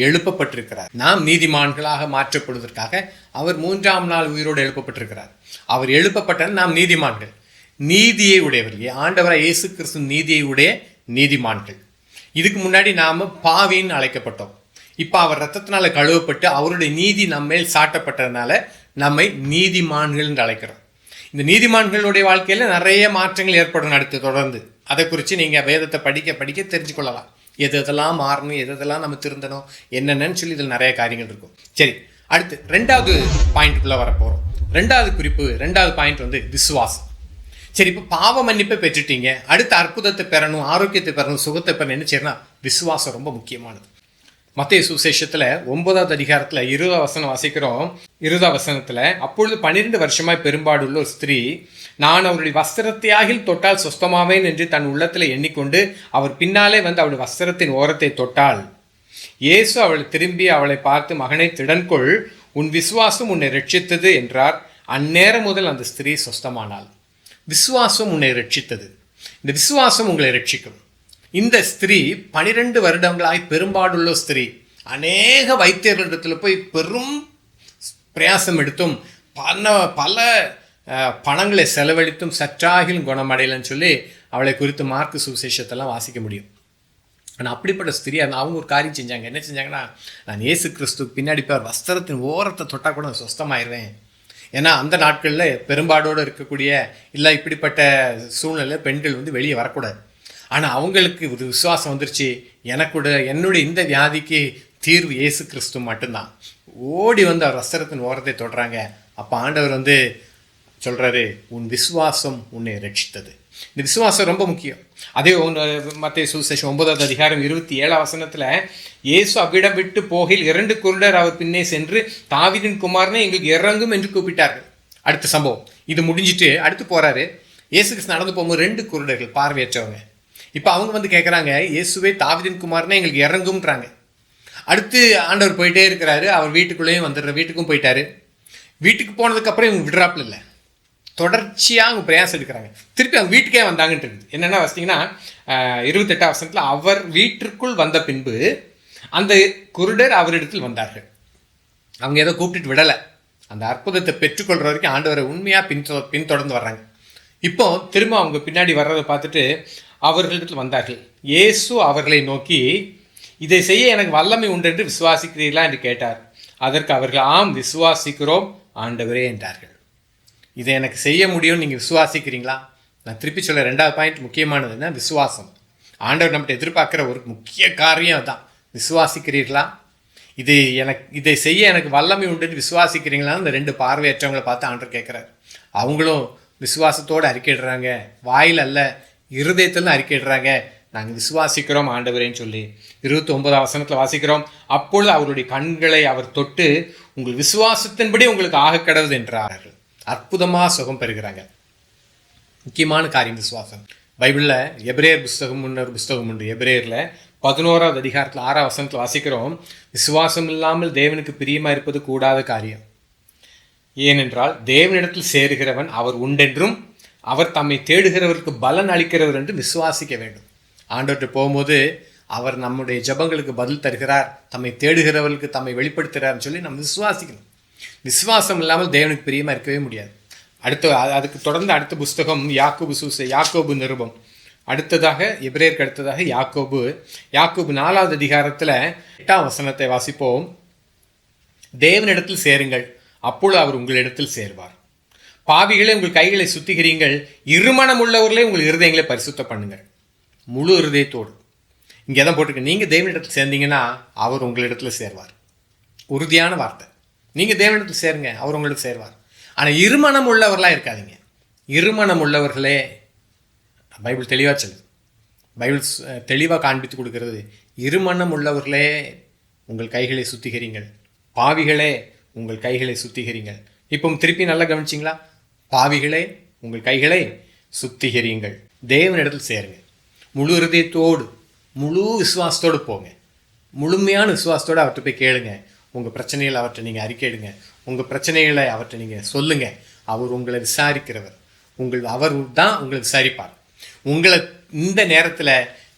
எழுப்பப்பட்டிருக்கிறார். நாம் நீதிமான்களாக மாற்றப்படுவதற்காக அவர் 3ஆம் நாள் உயிரோடு எழுப்பப்பட்டிருக்கிறார். அவர் எழுப்பப்பட்ட நாம் நீதிமான்கள், நீதியை உடையவர், ஆண்டவராக இயேசு கிறிஸ்து நீதியை உடைய நீதிமான்கள். இதுக்கு முன்னாடி நாம் பாவின்னு அழைக்கப்பட்டோம். இப்போ அவர் ரத்தத்தினால கழுவப்பட்டு அவருடைய நீதி நம்ம மேல் சாட்டப்பட்டதுனால நம்மை நீதிமான்கள் என்று அழைக்கிறோம். இந்த நீதிமான்களுடைய வாழ்க்கையில் நிறைய மாற்றங்கள் ஏற்படும் அடுத்து தொடர்ந்து. அதை குறித்து நீங்கள் வேதத்தை படிக்க படிக்க தெரிஞ்சு கொள்ளலாம். எதெல்லாம் மாறணும், எதெல்லாம் நம்ம திருந்தணும், என்னென்னு சொல்லி இதில் நிறைய காரியங்கள் இருக்கும். சரி, அடுத்து 2வது பாயிண்ட்டுக்குள்ளே வரப்போகிறோம். 2வது குறிப்பு, 2வது பாயிண்ட் வந்து விசுவாசம். சரி, இப்போ பாவ மன்னிப்பை பெற்றுட்டீங்க, அடுத்த அற்புதத்தை பெறணும், ஆரோக்கியத்தை பெறணும், சுகத்தை பெறணும், என்ன செய்யணும்? விசுவாசம் ரொம்ப முக்கியமானது. மத்தேயு சுவிசேஷத்தில் 9வது அதிகாரத்தில் 20வது வசனம் வாசிக்கிறோம். 20வது வசனத்தில், அப்பொழுது 12 வருஷமாய் பெரும்பாடுள்ள ஒரு ஸ்திரீ, நான் அவருடைய வஸ்திரத்தையாகில் தொட்டால் சொஸ்தமாவேன் என்று தன் உள்ளத்தில் எண்ணிக்கொண்டு அவர் பின்னாலே வந்து அவருடைய வஸ்திரத்தின் ஓரத்தை தொட்டாள். இயேசு அவளை திரும்பி அவளை பார்த்து, மகனை திடன்கொள், உன் விசுவாசம் உன்னை ரட்சித்தது என்றார். அந்நேரம் முதல் அந்த ஸ்திரீ சொஸ்தமானாள். விசுவாசம் உன்னை ரட்சித்தது. இந்த விசுவாசம் உங்களை ரட்சிக்கும். இந்த ஸ்திரீ 12 வருடங்களாய் பெரும்பாடுள்ள ஸ்திரீ, அநேக வைத்தியர்களிடத்தில் போய் பெரும் பிரயாசம் எடுத்தும் பல பணங்களை செலவழித்தும் சற்றாகிலும் குணமடையலன்னு சொல்லி அவளை குறித்து மார்க்கு சுவிசேஷத்தெல்லாம் வாசிக்க முடியும். ஆனால் அப்படிப்பட்ட ஸ்திரீ அவங்க ஒரு காரியம் செஞ்சாங்க. என்ன செஞ்சாங்கன்னா, நான் இயேசு கிறிஸ்துக்கு பின்னாடி போய் வஸ்திரத்தின் ஓரத்தை தொட்டால் கூட நான் சுஸ்தமாயிருவேன். ஏன்னா அந்த நாட்களில் பெரும்பாடோடு இருக்கக்கூடிய இல்லை இப்படிப்பட்ட சூழ்நிலை பெண்கள் வந்து வெளியே வரக்கூடாது. ஆனால் அவங்களுக்கு ஒரு விசுவாசம் வந்துருச்சு, என்னுடைய இந்த வியாதிக்கு தீர்வு இயேசு கிறிஸ்து மட்டும்தான். ஓடி வந்து அவர் வஸ்திரத்தின் ஓரத்தை தொடுறாங்க. அப்போ ஆண்டவர் வந்து சொல்கிறாரு, உன் விசுவாசம் உன்னை ரட்சித்தது. இந்த விசுவாசம் ரொம்ப முக்கியம். அதே மத்தேயு சுவிசேஷம் 9வது அதிகாரம் 27 இயேசு அவ்விடம் விட்டு போகையில் 2 குருடர் அவர் பின்னே சென்று, தாவீதின் குமாரனே எங்களுக்கு இறங்கும் என்று கூப்பிட்டார்கள். அடுத்த சம்பவம் இது முடிஞ்சிட்டு அடுத்து போறாரு. இயேசு கிறிஸ்து நடந்து போகும்போது 2 குருடர்கள் பார்வையற்றவங்க. இப்போ அவங்க வந்து கேட்குறாங்க, இயேசுவே தாவீதின் குமாரனே எங்களுக்கு இறங்கும்ன்றாங்க. அடுத்து ஆண்டவர் போயிட்டே இருக்கிறாரு. அவர் வீட்டுக்குள்ளேயும் வீட்டுக்கும் போயிட்டாரு. வீட்டுக்கு போனதுக்கப்புறம் இவங்க விடுறாப்புல இல்லை, தொடர்ச்சியாக அவங்க பிரயாசம் எடுக்கிறாங்க. திருப்பி அவங்க வீட்டுக்கே வந்தாங்கன்ட்டு இருக்குது. என்னென்னா வச்சிங்கன்னா 28 அவர் வீட்டிற்குள் வந்த பின்பு அந்த குருடர் அவரிடத்தில் வந்தார்கள். அவங்க ஏதோ கூப்பிட்டுட்டு விடலை, அந்த அற்புதத்தை பெற்றுக்கொள்கிற வரைக்கும் ஆண்டவரை உண்மையாக பின்தொடர்ந்து வர்றாங்க. இப்போ திரும்ப அவங்க பின்னாடி வர்றதை பார்த்துட்டு அவர்களிடத்தில் வந்தார்கள். இயேசு அவர்களை நோக்கி, இதை செய்ய எனக்கு வல்லமை உண்டு என்று விசுவாசிக்கிறீர்களா என்று கேட்டார். அதற்கு அவர்கள், ஆம் விசுவாசிக்கிறோம் ஆண்டவரே என்றார்கள். இதை எனக்கு செய்ய முடியும்னு நீங்கள் விசுவாசிக்கிறீங்களா? நான் திருப்பி சொல்ல 2வது பாயிண்ட் முக்கியமானதுன்னா விசுவாசம். ஆண்டவர் நம்மகிட்ட எதிர்பார்க்குற ஒரு முக்கிய காரியம் அதுதான். விசுவாசிக்கிறீர்களா? இதை செய்ய எனக்கு வல்லமை உண்டுன்னு விசுவாசிக்கிறீங்களா? இந்த 2 பார்வையற்றவங்களை பார்த்து ஆண்டவர் கேட்குறாரு. அவங்களும் விசுவாசத்தோடு அறிக்கையிடுறாங்க, வாயில் அல்ல இருதயத்தில் அறிக்கையிடுறாங்க, நாங்கள் விசுவாசிக்கிறோம் ஆண்டவரேன்னு சொல்லி. 29 வாசிக்கிறோம், அப்பொழுது அவருடைய கண்களை அவர் தொட்டு, உங்கள் விசுவாசத்தின்படி உங்களுக்கு ஆக கடவுது என்றார்கள். அற்புதமாக சுகம் பெறுகிறாங்க. முக்கியமான காரியம் விசுவாசம். பைபிளில் எபிரேயர் புஸ்தகம் ஒரு புஸ்தகம் உண்டு. எபிரேயரில் 11வது அதிகாரத்தில் 6வது வாசிக்கிறோம், விசுவாசம் இல்லாமல் தேவனுக்கு பிரியமாக இருப்பது கூடாத காரியம். ஏனென்றால் தேவனிடத்தில் சேருகிறவன் அவர் உண்டென்றும் அவர் தம்மை தேடுகிறவருக்கு பலன் அளிக்கிறவர் என்று விசுவாசிக்க வேண்டும். ஆண்டவர்கிட்ட போகும்போது அவர் நம்முடைய ஜெபங்களுக்கு பதில் தருகிறார், தம்மை தேடுகிறவர்களுக்கு தம்மை வெளிப்படுத்துகிறார்னு சொல்லி நம்ம விசுவாசிக்கணும். விசுவாசம் இல்லாமல் தேவனுக்கு பிரியமாக இருக்கவே முடியாது. அதுக்கு தொடர்ந்து அடுத்த புஸ்தகம் யாக்கோபு நிருபம். அடுத்ததாக எபிரேயருக்கு அடுத்ததாக யாக்கோபு 4வது அதிகாரத்தில் 8 வாசிப்போம். தேவனிடத்தில் சேருங்கள், அப்பொழுது அவர் உங்களிடத்தில் சேர்வார். பாவிகளே உங்கள் கைகளை சுத்திகிறீங்கள், இருமனம் உள்ளவர்களே உங்கள் இருதயங்களை பரிசுத்த பண்ணுங்கள். முழு இருதயத்தோடு. இங்கே தான் போட்டிருக்கு, நீங்கள் தேவனிடத்தில் சேர்ந்தீங்கன்னா அவர் உங்களிடத்தில் சேர்வார். உறுதியான வார்த்தை. நீங்கள் தேவனிடத்தில் சேருங்க, அவர் உங்களுக்கு சேர்வார். ஆனால் இருமனம் உள்ளவர்களாக இருக்காதீங்க. இருமனம் உள்ளவர்களே பைபிள் தெளிவாக சொல்லுது. பைபிள் தெளிவாக காண்பித்து கொடுக்கிறது. இருமனம் உள்ளவர்களே உங்கள் கைகளை சுத்திகரிங்கள், பாவிகளே உங்கள் கைகளை சுத்திகரிங்கள். இப்போ திருப்பி நல்லா கவனிச்சிங்களா? பாவிகளே உங்கள் கைகளை சுத்திகரியுங்கள், தேவனிடத்தில் சேருங்க. முழு இருதயத்தோடு முழு விசுவாசத்தோடு போங்க. முழுமையான விசுவாசத்தோடு அவர்கிட்ட போய் கேளுங்க. உங்கள் பிரச்சனைகளை அவர்கிட்ட நீங்கள் அறிக்கையிடுங்க. உங்கள் பிரச்சனைகளை அவர்கிட்ட நீங்கள் சொல்லுங்கள். அவர் உங்களை விசாரிக்கிறவர். அவர் தான் உங்களை விசாரிப்பார். உங்களை இந்த நேரத்தில்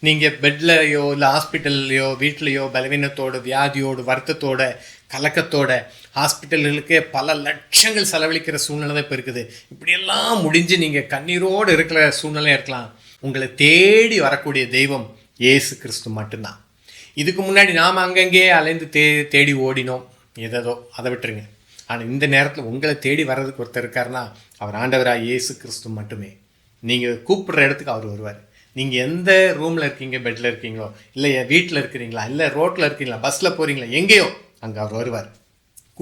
நீங்கள் பெட்லையோ இல்லை ஹாஸ்பிட்டல்லையோ வீட்லையோ பலவீனத்தோடு வியாதியோடு வருத்தத்தோட கலக்கத்தோட ஹாஸ்பிட்டல்களுக்கே பல லட்சங்கள் செலவழிக்கிற சூழ்நிலை தான் இப்போ இருக்குது. இப்படியெல்லாம் முடிஞ்சு நீங்கள் கண்ணீரோடு இருக்கிற சூழ்நிலை இருக்கலாம். உங்களை தேடி வரக்கூடிய தெய்வம் இயேசு கிறிஸ்து மட்டும்தான். இதுக்கு முன்னாடி நாம் அங்கங்கே அலைந்து தேடி ஓடினோம், ஏதோ அதை விட்டுருங்க. ஆனால் இந்த நேரத்தில் உங்களை தேடி வர்றதுக்கு ஒருத்தர் இருக்காருன்னா அவர் ஆண்டவராக இயேசு கிறிஸ்து மட்டுமே. நீங்கள் கூப்பிடுற இடத்துக்கு அவர் வருவார். நீங்கள் எந்த ரூமில் இருக்கீங்க, பெட்டில் இருக்கீங்களோ, இல்லை வீட்டில் இருக்கிறீங்களா, இல்லை ரோட்டில் இருக்கீங்களா, பஸ்ஸில் போகிறீங்களா, எங்கேயோ அங்கே அவர் வருவார்.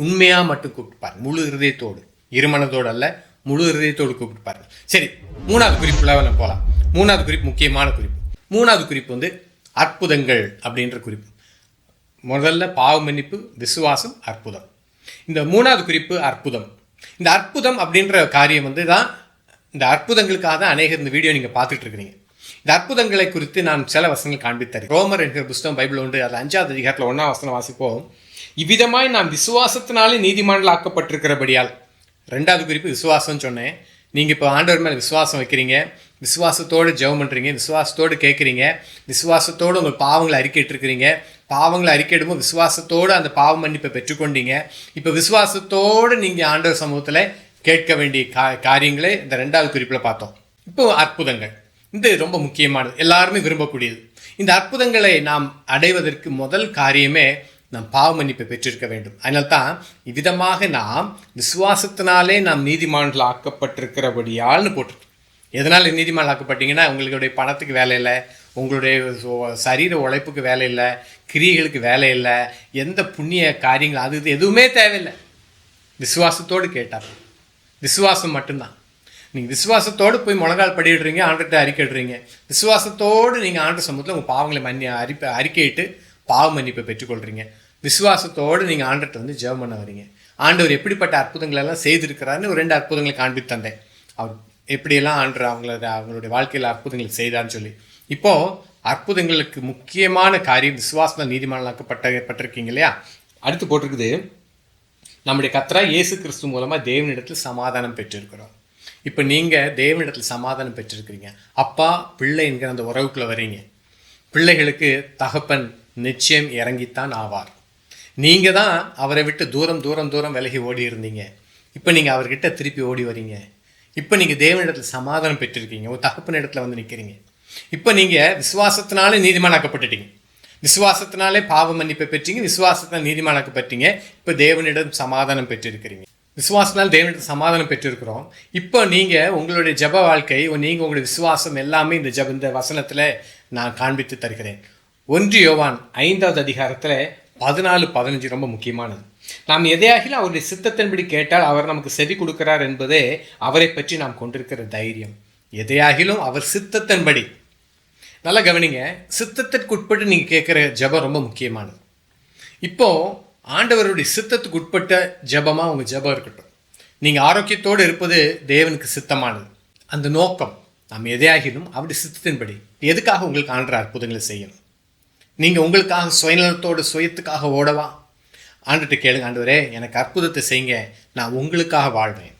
உண்மையாக மட்டும் கூப்பிட்டுப்பார், முழு இருதயத்தோடு. இருமனதோடு அல்ல, முழு இருதயத்தோடு கூப்பிட்டுப்பார். சரி, 3வது குறிப்புல நம்ம போகலாம். 3வது குறிப்பு முக்கியமான குறிப்பு. 3வது குறிப்பு வந்து அற்புதங்கள் அப்படின்ற குறிப்பு. முதல்ல பாவ மன்னிப்பு, விசுவாசம், அற்புதம். இந்த 3வது குறிப்பு அற்புதம். இந்த அற்புதம் அப்படின்ற காரியம் வந்து தான், இந்த அற்புதங்களுக்காக தான் அநேகர் இந்த வீடியோ நீங்கள் பார்த்துட்டு இருக்கிறீங்க. இந்த அற்புதங்களை குறித்து நான் சில வசனங்கள் காண்பித்தேன். ரோமர் என்கிற புஸ்தகம் பைபிள் உண்டு. அது 5வது அதிகாரத்தில் 1ஆம் வசனம் வாசிப்போம். இவ்விதமாய் நாம் விசுவாசத்தினாலே நீதிமான்கள் ஆக்கப்பட்டிருக்கிறபடியால். 2வது குறிப்பு விசுவாசம்னு சொன்னேன். நீங்கள் இப்போ ஆண்டவர் மேலே விசுவாசம் வைக்கிறீங்க, விசுவாசத்தோடு ஜெபம் பண்ணுறீங்க, விசுவாசத்தோடு கேட்குறீங்க, விசுவாசத்தோடு உங்கள் பாவங்களை அறிக்கையிட்டிருக்கிறீங்க, பாவங்களை அறிக்கையிடும்போது விசுவாசத்தோடு அந்த பாவ மன்னிப்பை பெற்றுக்கொண்டீங்க. இப்போ விசுவாசத்தோடு நீங்கள் ஆண்டவர் சமூகத்தில் கேட்க வேண்டிய காரியங்களை இந்த 2வது குறிப்பில் பார்த்தோம். இப்போ அற்புதங்கள், இது ரொம்ப முக்கியமானது, எல்லாருமே விரும்பக்கூடியது. இந்த அற்புதங்களை நாம் அடைவதற்கு முதல் காரியமே நாம் பாவ மன்னிப்பை பெற்றிருக்க வேண்டும். அதனால்தான் இவ்விதமாக நாம் விசுவாசத்தினாலே நாம் நீதிமான்கள் ஆக்கப்பட்டிருக்கிறபடியால்னு போட்டிருக்கு. எதனால் நீதிமான் ஆக்கப்பட்டீங்கன்னா, உங்களுடைய பணத்துக்கு வேலை இல்லை, உங்களுடைய சரீர உழைப்புக்கு வேலை இல்லை, கிரியைகளுக்கு வேலை இல்லை, எந்த புண்ணிய காரியங்கள் அது இது எதுவுமே தேவையில்லை. விசுவாசத்தோடு கேட்டார், விசுவாசம் மட்டும்தான். நீங்கள் விசுவாசத்தோடு போய் முழங்கால் படிடுறீங்க, ஆண்டுகிட்ட அறிக்கையிடுறீங்க. விசுவாசத்தோடு நீங்கள் ஆண்டு சமூகத்தில் உங்கள் பாவங்களை அறிக்கையிட்டு பாவ மன்னிப்பை பெற்றுக்கொள்கிறீங்க. விசுவாசத்தோடு நீங்கள் ஆண்டுகிட்ட வந்து ஜெபம் பண்ண வரீங்க. ஆண்டவர் எப்படிப்பட்ட அற்புதங்கள் எல்லாம் செய்திருக்கிறாருன்னு ஒரு 2 அற்புதங்களை காண்பித்து தந்தேன். அவர் எப்படியெல்லாம் ஆண்டு அவங்களுடைய வாழ்க்கையில் அற்புதங்கள் செய்தான்னு சொல்லி. இப்போது அற்புதங்களுக்கு முக்கியமான காரியம் விசுவாசம் நீதிமானாக்கப்பட்டிருக்கீங்க இல்லையா. அடுத்து போட்டிருக்குது, நம்முடைய கர்த்தராகிய இயேசு கிறிஸ்து மூலமாக தேவனிடத்தில் சமாதானம் பெற்றிருக்கிறோம். இப்போ நீங்கள் தேவனிடத்தில் சமாதானம் பெற்றிருக்கிறீங்க. அப்பா பிள்ளை என்கிற அந்த உறவுக்குள்ளே வரீங்க. பிள்ளைகளுக்கு தகப்பன் நிச்சயம் இறங்கித்தான் ஆவார். நீங்கள் தான் அவரை விட்டு தூரம் தூரம் தூரம் விலகி ஓடி இருந்தீங்க. இப்போ நீங்கள் அவர்கிட்ட திருப்பி ஓடி வரீங்க. இப்போ நீங்கள் தேவனிடத்தில் சமாதானம் பெற்றிருக்கீங்க. ஒரு தகப்பன் இடத்துல வந்து நிற்கிறீங்க. இப்போ நீங்கள் விசுவாசத்தினாலே நீதிமானாக்கப்பட்டுட்டீங்க. விசுவாசத்தினாலே பாவ மன்னிப்பை பெற்றீங்க. விசுவாசத்தினால் நீதிமானாக்கப்பட்டீங்க. இப்போ தேவனிடம் சமாதானம் பெற்றிருக்கிறீங்க. விசுவாசத்தினால் தேவனிடம் சமாதானம் பெற்றிருக்கிறோம். இப்போ நீங்கள் உங்களுடைய ஜப வாழ்க்கை, நீங்கள் உங்களுடைய விசுவாசம் எல்லாமே இந்த வசனத்தில் நான் காண்பித்து தருகிறேன். 1 யோவான் 5வது அதிகாரத்தில் 14-15 ரொம்ப முக்கியமானது. நாம் எதையாகிலும் அவருடைய சித்தத்தின்படி கேட்டால் அவர் நமக்கு செவி கொடுக்கிறார் என்பதே அவரை பற்றி நாம் கொண்டிருக்கிற தைரியம். எதையாகிலும் அவர் சித்தத்தின்படி, நல்லா கவனிங்க, சித்தத்திற்கு உட்பட்டு நீங்கள் கேட்குற ஜபம் ரொம்ப முக்கியமானது. இப்போது ஆண்டவருடைய சித்தத்துக்கு உட்பட்ட ஜபமாக உங்கள் ஜபம் இருக்கட்டும். நீங்கள் ஆரோக்கியத்தோடு இருப்பது தேவனுக்கு சித்தமானது. அந்த நோக்கம் நாம் எதையாகிலும் அவருடைய சித்தத்தின்படி. எதுக்காக உங்களுக்கு ஆண்டவர் அற்புதங்களை செய்யணும்? நீங்கள் உங்களுக்காக சுயநலத்தோடு சுயத்துக்காக ஓடவா? ஆண்டுகிட்ட கேளுங்க, ஆண்டவரே எனக்கு அற்புதத்தை செய்யுங்க, நான் உங்களுக்காக வாழ்வேன்,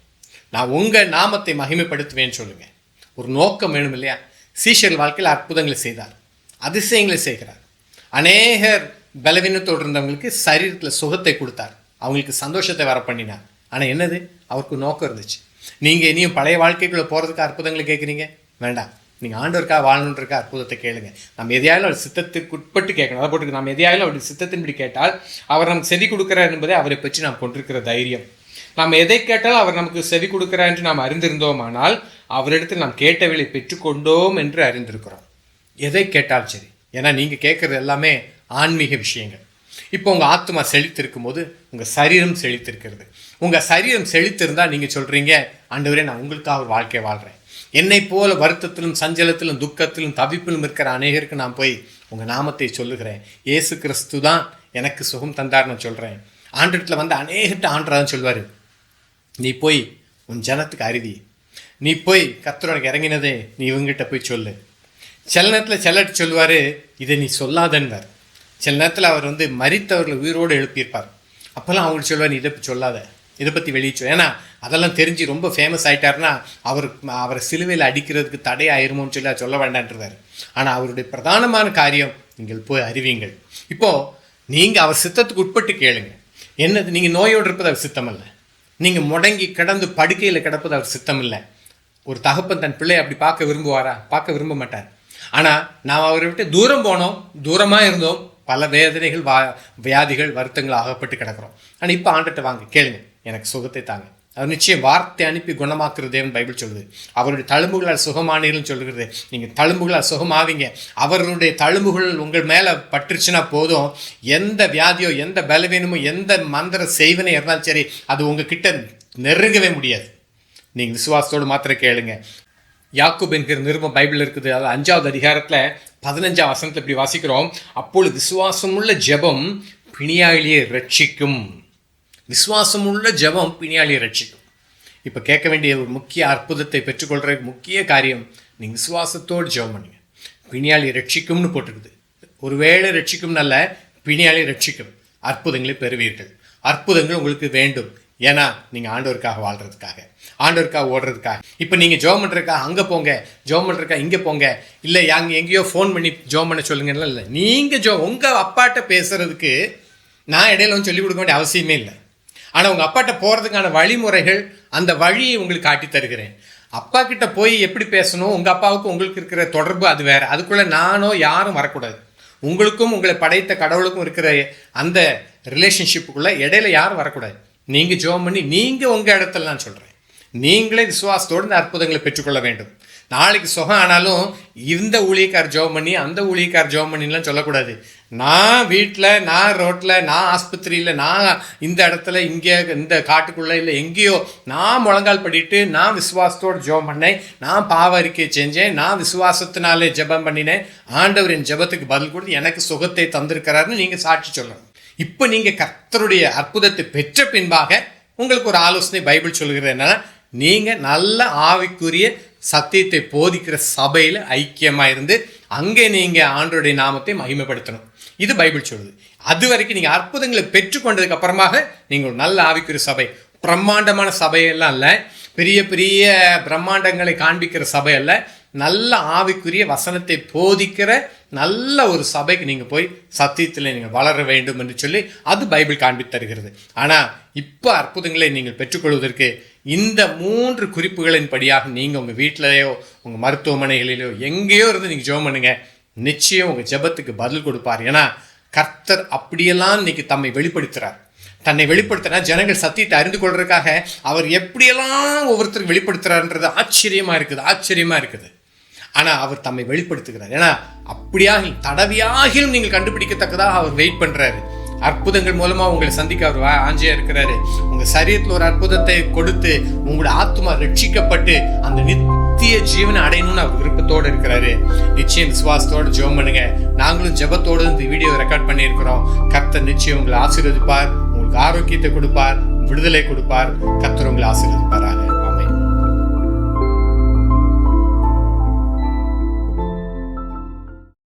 நான் உங்கள் நாமத்தை மகிமைப்படுத்துவேன்னு சொல்லுங்கள். ஒரு நோக்கம் வேணும் இல்லையா? சீஷர்கள் வாழ்க்கையில் அற்புதங்களை செய்தார், அதிசயங்களை செய்கிறார். அநேகர் பலவீனத்தோடு இருந்தவங்களுக்கு சரீரத்தில் சுகத்தை கொடுத்தார், அவங்களுக்கு சந்தோஷத்தை வர பண்ணினார். ஆனால் என்னது? அவருக்கு நோக்கம் இருந்துச்சு. நீங்கள் இனியும் பழைய வாழ்க்கைக்குள்ளே போகிறதுக்கு அற்புதங்களை கேட்குறீங்க, வேண்டாம். நீங்கள் ஆண்டவருக்காக வாழணுன்றக்க அற்புதத்தை கேளுங்க. நம்ம எதையாலும் அவர் சித்தத்துக்கு உட்பட்டு கேட்கணும். அதை போட்டு நம்ம எதையாலும் அவருடைய சித்தத்தின்படி கேட்டால் அவர் நமக்கு செவி கொடுக்கிறார் என்பதை அவரை பற்றி நாம் கொண்டிருக்கிற தைரியம். நாம் எதை கேட்டாலும் அவர் நமக்கு செவி கொடுக்கிறார் என்று நாம் அறிந்திருந்தோமானால் அவரிடத்தில் நாம் கேட்டவைகளை பெற்றுக்கொண்டோம் என்று அறிந்திருக்கிறோம். எதை கேட்டாலும் சரி, ஏன்னா நீங்கள் கேட்குறது எல்லாமே ஆன்மீக விஷயங்கள். இப்போ உங்கள் ஆத்மா செழித்திருக்கும் போது உங்கள் சரீரம் செழித்திருக்கிறது. உங்கள் சரீரம் செழித்திருந்தால் நீங்கள் சொல்கிறீங்க, ஆண்டவரே நான் உங்களுக்காக ஒரு வாழ்க்கை வாழ்கிறேன். என்னை போல வருத்தத்திலும் சஞ்சலத்திலும் துக்கத்திலும் தவிப்பிலும் இருக்கிற அநேகருக்கு நான் போய் உங்கள் நாமத்தை சொல்லுகிறேன். இயேசு கிறிஸ்து தான் எனக்கு சுகம் தந்தார் நான் சொல்கிறேன். ஆண்டவரிடத்தில் வந்து அநேகர்கிட்ட ஆண்டரான்னு சொல்லுவார், நீ போய் உன் ஜனத்துக்கு அருதி, நீ போய் கர்த்தருக்கு இறங்கினதே நீ இவங்ககிட்ட போய் சொல்லு. சில நேரத்தில் சிலட்டு சொல்லுவார், இதை நீ சொல்லாதன்வார். சில நேரத்தில் அவர் வந்து மரித்தவர்களை உயிரோடு எழுப்பியிருப்பார். அப்போல்லாம் அவங்களுக்கு சொல்லுவார், நீ இதை சொல்லாத, இதை பற்றி வெளியே. ஏன்னா அதெல்லாம் தெரிஞ்சு ரொம்ப ஃபேமஸ் ஆகிட்டாருன்னா அவரை சிலுவையில் அடிக்கிறதுக்கு தடை ஆயிருமோன்னு சொல்லி சொல்ல வேண்டான்றார். ஆனால் அவருடைய பிரதானமான காரியம் நீங்கள் போய் அறிவீங்கள். இப்போது நீங்கள் அவர் சித்தத்துக்கு உட்பட்டு கேளுங்க. என்னது? நீங்கள் நோயோடு இருப்பது அவர் சித்தம் இல்லை. நீங்கள் முடங்கி கிடந்து படுக்கையில் கிடப்பது அவர் சித்தம் இல்லை. ஒரு தகப்பன் தன் பிள்ளையை அப்படி பார்க்க விரும்புவாரா? பார்க்க விரும்ப மாட்டார். ஆனால் நாம் அவரை விட்டு தூரம் போனோம், தூரமாக இருந்தோம், பல வேதனைகள் வியாதிகள் வருத்தங்கள் ஆகப்பட்டு கிடக்கிறோம். ஆனால் இப்போ ஆண்டுகிட்ட வாங்க, கேளுங்க, எனக்கு சுகத்தை தாங்க. அவர் நிச்சயம் வார்த்தை அனுப்பி குணமாக்குற தேவன் பைபிள் சொல்லுது. அவருடைய தழும்புகளால் சுகமானீர்கள் சொல்லுகிறது. நீங்கள் தழும்புகளால் சுகமாவீங்க. அவர்களுடைய தழும்புகள் உங்கள் மேலே பட்டுருச்சுன்னா போதும், எந்த வியாதியோ எந்த பலவீனமோ எந்த மந்திர செய்வனே இருந்தாலும் சரி, அது உங்ககிட்ட நெருங்கவே முடியாது. நீங்கள் விசுவாசத்தோடு மாத்திரம் கேளுங்க. யாக்கோபு என்கிற நிருபம் பைபிள் இருக்குது. அது 5வது அதிகாரத்தில் 15ஆம் வசனத்தில் இப்படி வாசிக்கிறோம், அப்பொழுது விசுவாசமுள்ள ஜெபம் பிணியாளியை ரட்சிக்கும். விசுவாசமுள்ள ஜெபம் பிணியாளியை ரட்சிக்கும். இப்போ கேட்க வேண்டிய ஒரு முக்கிய அற்புதத்தை பெற்றுக்கொள்கிறதுக்கு முக்கிய காரியம், நீங்கள் விசுவாசத்தோடு ஜெபம் பண்ணுங்க. பிணியாளி ரட்சிக்கும்னு போட்டிருக்குது. ஒருவேளை ரட்சிக்கும் நல்ல, பிணியாளி ரட்சிக்கும். அற்புதங்களை பெறுவீர்கள். அற்புதங்கள் உங்களுக்கு வேண்டும். ஏன்னா நீங்கள் ஆண்டவருக்காக வாழ்கிறதுக்காக, ஆண்டவருக்காக ஓடுறதுக்காக. இப்போ நீங்கள் ஜெபம் பண்ணுறதுக்காக அங்கே போங்க, ஜெபம் பண்ணுறதுக்காக இங்கே போங்க, இல்லை எங்கேயோ ஃபோன் பண்ணி ஜெபம் பண்ண சொல்லுங்கன்னா இல்லை. நீங்கள் உங்கள் அப்பாட்ட பேசுகிறதுக்கு நான் இடையில வந்து சொல்லிக் கொடுக்க வேண்டிய அவசியமே இல்லை. ஆனால் உங்கள் அப்பாட்ட போகிறதுக்கான வழிமுறைகள், அந்த வழியை உங்களுக்கு காட்டி தருகிறேன். அப்பா கிட்ட போய் எப்படி பேசணும், உங்கள் அப்பாவுக்கும் உங்களுக்கு இருக்கிற தொடர்பு அது வேறு. அதுக்குள்ளே நானோ யாரும் வரக்கூடாது. உங்களுக்கும் உங்களை படைத்த கடவுளுக்கும் இருக்கிற அந்த ரிலேஷன்ஷிப்புக்குள்ளே இடையில யாரும் வரக்கூடாது. நீங்கள் ஜெபம் பண்ணி நீங்கள் உங்கள் இடத்துல நான் சொல்கிறேன், நீங்களே விசுவாசத்தோடு இந்த அற்புதங்களை பெற்றுக்கொள்ள வேண்டும். நாளைக்கு சுகம் ஆனாலும் இந்த ஊழியக்கார் ஜெபம் பண்ணி அந்த ஊழியக்கார் ஜெபம் பண்ணிலாம் சொல்லக்கூடாது. நான் வீட்டில், நான் ரோட்டில், நான் ஆஸ்பத்திரியில், நான் இந்த இடத்துல, இங்கே இந்த காட்டுக்குள்ளே, இல்லை எங்கேயோ நான் முழங்கால் படிட்டு நான் விசுவாசத்தோடு ஜெபம் பண்ணேன், நான் பாவ அறிக்கை செஞ்சேன், நான் விசுவாசத்தினாலே ஜெபம் பண்ணினேன், ஆண்டவர் என் ஜெபத்துக்கு பதில் கொடுத்து எனக்கு சுகத்தை தந்திருக்கிறாருன்னு நீங்கள் சாட்சி சொல்லணும். இப்போ நீங்கள் கர்த்தருடைய அற்புதத்தை பெற்ற பின்பாக உங்களுக்கு ஒரு ஆலோசனை பைபிள் சொல்கிறது என்னன்னா, நீங்கள் நல்ல ஆவிக்குரிய சத்தியத்தை போதிக்கிற சபையில் ஐக்கியமாக இருந்து அங்கே நீங்கள் ஆண்டவருடைய நாமத்தை மகிமைப்படுத்தணும். இது பைபிள் சொல்லுது. அது வரைக்கும் நீங்கள் அற்புதங்களை பெற்றுக்கொண்டதுக்கு அப்புறமாக நீங்கள் ஒரு நல்ல ஆவிக்குரிய சபை, பிரம்மாண்டமான சபையெல்லாம் இல்லை, பெரிய பெரிய பிரம்மாண்டங்களை காண்பிக்கிற சபை அல்ல, நல்ல ஆவிக்குரிய வசனத்தை போதிக்கிற நல்ல ஒரு சபைக்கு நீங்கள் போய் சத்தியத்தில் நீங்கள் வளர வேண்டும் என்று சொல்லி அது பைபிள் காண்பி தருகிறது. ஆனால் இப்போ அற்புதங்களை நீங்கள் பெற்றுக்கொள்வதற்கு இந்த 3 குறிப்புகளின் படியாக நீங்கள் உங்கள் வீட்டிலையோ உங்கள் மருத்துவமனைகளிலோ எங்கேயோ இருந்து நீங்கள் ஜெபம் பண்ணுங்க, நிச்சயம் உங்கள் ஜெபத்துக்கு பதில் கொடுப்பார். ஏன்னா கர்த்தர் அப்படியெல்லாம் இன்னைக்கு தம்மை வெளிப்படுத்துகிறார். தன்னை வெளிப்படுத்தினா ஜனங்கள் சத்தியத்தை அறிந்து கொள்றதுக்காக அவர் எப்படியெல்லாம் ஒவ்வொருத்தருக்கு வெளிப்படுத்துறாருன்றது ஆச்சரியமாக இருக்குது. ஆனால் அவர் தம்மை வெளிப்படுத்துகிறார். ஏன்னா அப்படியாக தடவியாகிலும் நீங்கள் கண்டுபிடிக்கத்தக்கதாக அவர் வெயிட் பண்ணுறாரு. அற்புதங்கள் மூலமாக உங்களை சந்திக்க அவர் ஆஞ்சையா இருக்கிறாரு. உங்கள் சரீரத்தில் ஒரு அற்புதத்தை கொடுத்து உங்களோட ஆத்மா ரட்சிக்கப்பட்டு அந்த நித்திய ஜீவனை அடையணும்னு அவர் விருப்பத்தோடு இருக்கிறாரு. நிச்சயம் விசுவாசத்தோடு ஜெபம் பண்ணுங்க. நாங்களும் ஜெபத்தோடு இந்த வீடியோ ரெக்கார்ட் பண்ணியிருக்கிறோம். கர்த்தர் நிச்சயம் உங்களை ஆசீர்வதிப்பார், உங்களுக்கு ஆரோக்கியத்தை கொடுப்பார், விடுதலை கொடுப்பார். கர்த்தர் உங்களை ஆசீர்வதிப்பாராக.